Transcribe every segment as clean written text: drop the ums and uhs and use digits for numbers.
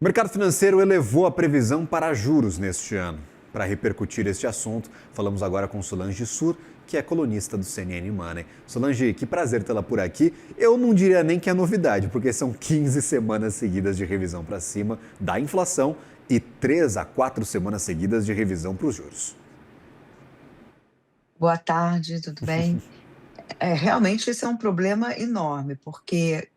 O mercado financeiro elevou a previsão para juros neste ano. Para repercutir este assunto, falamos agora com Solange Sur, que é colunista do CNN Money. Solange, que prazer tê-la por aqui. Eu não diria nem que é novidade, porque são 15 semanas seguidas de revisão para cima da inflação e 3 a 4 semanas seguidas de revisão para os juros. Boa tarde, tudo bem? Realmente esse é um problema enorme, porque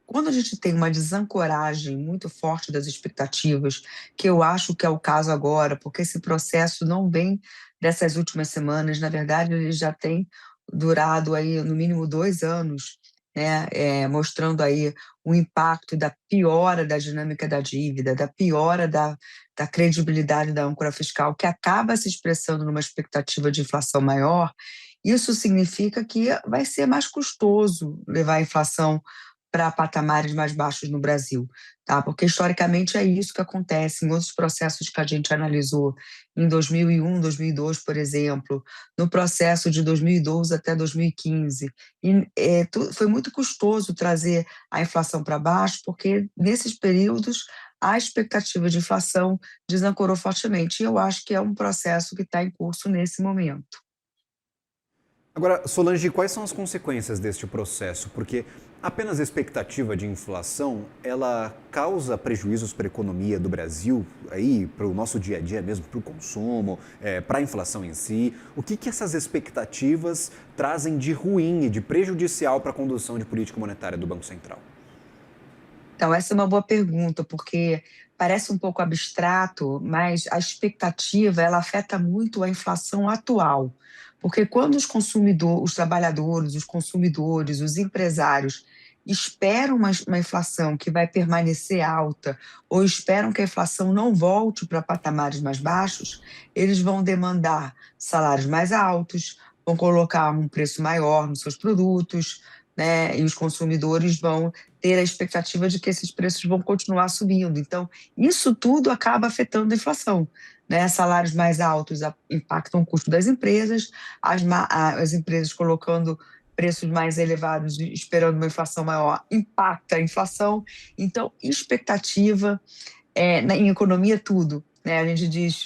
quando a gente tem uma desancoragem muito forte das expectativas, que eu acho que é o caso agora, porque esse processo não vem dessas últimas semanas, na verdade ele já tem durado aí no mínimo 2 anos, né, mostrando aí o impacto da piora da dinâmica da dívida, da piora da credibilidade da âncora fiscal, que acaba se expressando numa expectativa de inflação maior. Isso significa que vai ser mais custoso levar a inflação para patamares mais baixos no Brasil, tá? Porque historicamente é isso que acontece em outros processos que a gente analisou em 2001, 2002, por exemplo, no processo de 2012 até 2015. Foi muito custoso trazer a inflação para baixo, porque nesses períodos a expectativa de inflação desancorou fortemente. E eu acho que é um processo que está em curso nesse momento. Agora, Solange, quais são as consequências deste processo? Porque apenas a expectativa de inflação, ela causa prejuízos para a economia do Brasil, aí, para o nosso dia a dia mesmo, para o consumo, para a inflação em si. O que essas expectativas trazem de ruim e de prejudicial para a condução de política monetária do Banco Central? Então, essa é uma boa pergunta, porque parece um pouco abstrato, mas a expectativa ela afeta muito a inflação atual. Porque quando os trabalhadores, os consumidores, os empresários esperam uma inflação que vai permanecer alta ou esperam que a inflação não volte para patamares mais baixos, eles vão demandar salários mais altos, vão colocar um preço maior nos seus produtos, né? E os consumidores vão ter a expectativa de que esses preços vão continuar subindo. Então, isso tudo acaba afetando a inflação, né? Salários mais altos impactam o custo das empresas, as empresas colocando preços mais elevados e esperando uma inflação maior, impacta a inflação. Então, expectativa, em economia tudo, né? A gente diz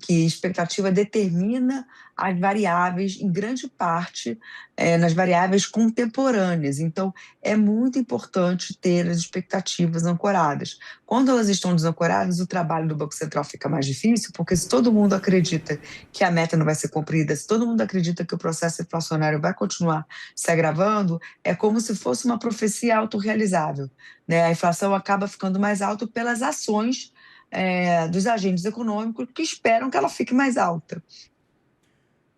que expectativa determina as variáveis, em grande parte, nas variáveis contemporâneas. Então, é muito importante ter as expectativas ancoradas. Quando elas estão desancoradas, o trabalho do Banco Central fica mais difícil, porque se todo mundo acredita que a meta não vai ser cumprida, se todo mundo acredita que o processo inflacionário vai continuar se agravando, é como se fosse uma profecia autorrealizável, né? A inflação acaba ficando mais alta pelas ações dos agentes econômicos que esperam que ela fique mais alta.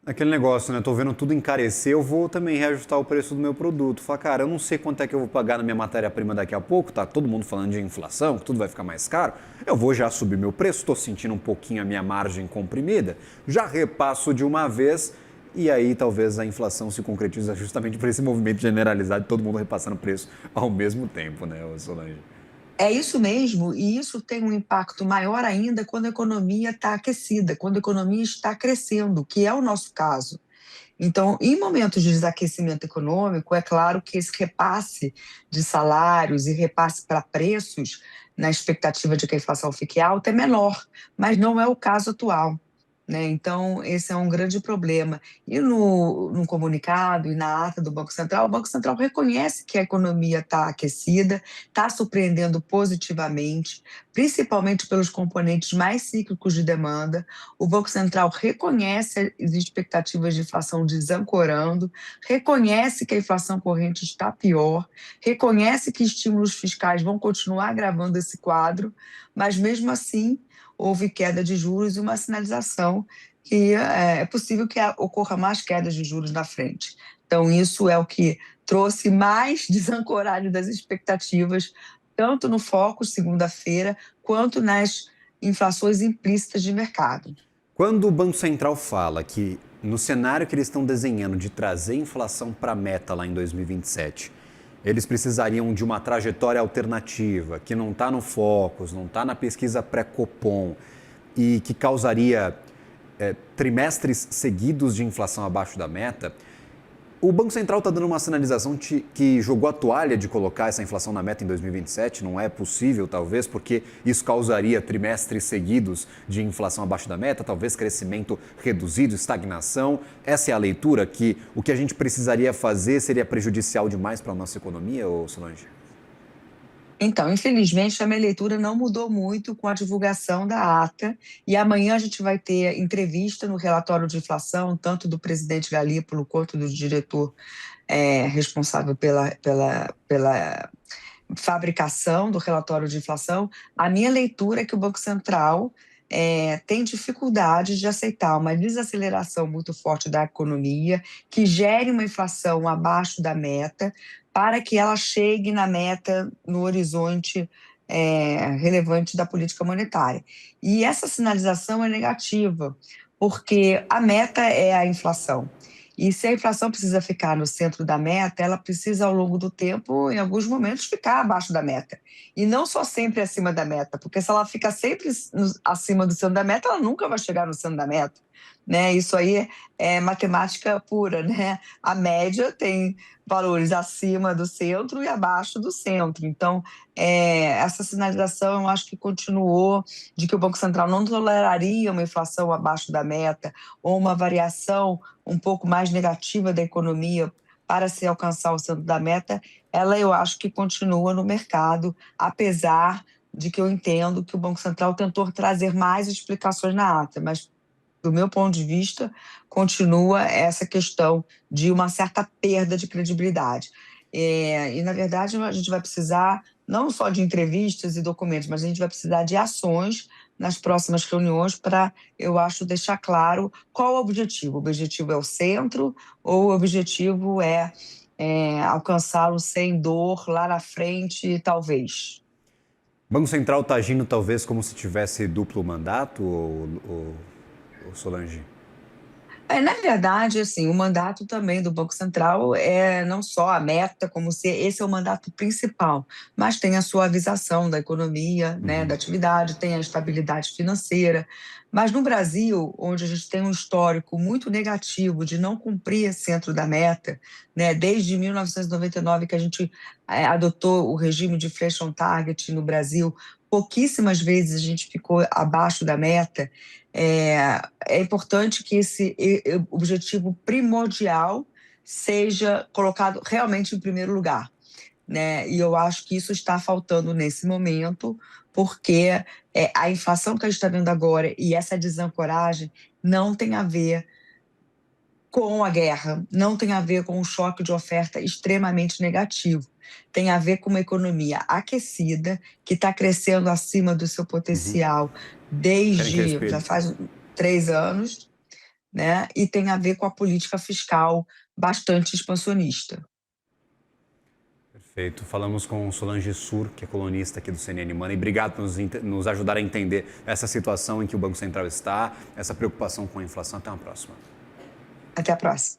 Aquele negócio, né? Tô vendo tudo encarecer, eu vou também reajustar o preço do meu produto. Falar, cara, eu não sei quanto é que eu vou pagar na minha matéria-prima daqui a pouco, tá todo mundo falando de inflação, que tudo vai ficar mais caro. Eu vou já subir meu preço, estou sentindo um pouquinho a minha margem comprimida, já repasso de uma vez e aí talvez a inflação se concretize justamente por esse movimento generalizado de todo mundo repassando preço ao mesmo tempo, né, Solange? É isso mesmo, e isso tem um impacto maior ainda quando a economia está aquecida, quando a economia está crescendo, que é o nosso caso. Então, em momentos de desaquecimento econômico, é claro que esse repasse de salários e repasse para preços, na expectativa de que a inflação fique alta, é menor, mas não é o caso atual, né? Então, esse é um grande problema. E no comunicado e na ata do Banco Central, o Banco Central reconhece que a economia está aquecida, está surpreendendo positivamente, principalmente pelos componentes mais cíclicos de demanda. O Banco Central reconhece as expectativas de inflação desancorando, reconhece que a inflação corrente está pior, reconhece que estímulos fiscais vão continuar agravando esse quadro, mas mesmo assim houve queda de juros e uma sinalização que é possível que ocorra mais quedas de juros na frente. Então, isso é o que trouxe mais desancoragem das expectativas, tanto no foco, segunda-feira, quanto nas inflações implícitas de mercado. Quando o Banco Central fala que no cenário que eles estão desenhando de trazer inflação para a meta lá em 2027, eles precisariam de uma trajetória alternativa, que não está no Focus, não está na pesquisa pré-Copom e que causaria trimestres seguidos de inflação abaixo da meta, O Banco Central está dando uma sinalização que jogou a toalha de colocar essa inflação na meta em 2027. Não é possível, talvez, porque isso causaria trimestres seguidos de inflação abaixo da meta, talvez crescimento reduzido, estagnação. Essa é a leitura que o que a gente precisaria fazer seria prejudicial demais para a nossa economia, ou Solange? Então, infelizmente, a minha leitura não mudou muito com a divulgação da ata, e amanhã a gente vai ter entrevista no relatório de inflação, tanto do presidente Galípolo quanto do diretor responsável pela fabricação do relatório de inflação. A minha leitura é que o Banco Central tem dificuldade de aceitar uma desaceleração muito forte da economia, que gere uma inflação abaixo da meta, para que ela chegue na meta no horizonte relevante da política monetária. E essa sinalização é negativa, porque a meta é a inflação. E se a inflação precisa ficar no centro da meta, ela precisa, ao longo do tempo, em alguns momentos, ficar abaixo da meta. E não só sempre acima da meta, porque se ela fica sempre acima do centro da meta, ela nunca vai chegar no centro da meta. Né? Isso aí é matemática pura. Né? A média tem valores acima do centro e abaixo do centro. Então, essa sinalização, eu acho que continuou, de que o Banco Central não toleraria uma inflação abaixo da meta ou uma variação um pouco mais negativa da economia para se alcançar o centro da meta, ela eu acho que continua no mercado, apesar de que eu entendo que o Banco Central tentou trazer mais explicações na ata, mas do meu ponto de vista, continua essa questão de uma certa perda de credibilidade. E, na verdade, a gente vai precisar não só de entrevistas e documentos, mas a gente vai precisar de ações nas próximas reuniões para, eu acho, deixar claro qual é o objetivo. O objetivo é o centro ou o objetivo é alcançá-lo sem dor lá na frente, talvez. O Banco Central está agindo talvez como se tivesse duplo mandato, ou Solange? Na verdade, assim, o mandato também do Banco Central é não só a meta, como se esse é o mandato principal, mas tem a suavização da economia, né, da atividade, tem a estabilidade financeira. Mas no Brasil, onde a gente tem um histórico muito negativo de não cumprir centro da meta, né, desde 1999 que a gente adotou o regime de inflation target no Brasil, pouquíssimas vezes a gente ficou abaixo da meta. É importante que esse objetivo primordial seja colocado realmente em primeiro lugar, né? E eu acho que isso está faltando nesse momento, porque a inflação que a gente está vendo agora e essa desancoragem não tem a ver com a guerra, não tem a ver com um choque de oferta extremamente negativo. Tem a ver com uma economia aquecida, que está crescendo acima do seu potencial Querem que eu desde já explique? faz 3 anos, né? E tem a ver com a política fiscal bastante expansionista. Perfeito. Falamos com Solange Sur, que é colunista aqui do CNN Money. Obrigado por nos ajudar a entender essa situação em que o Banco Central está, essa preocupação com a inflação. Até uma próxima. Até a próxima.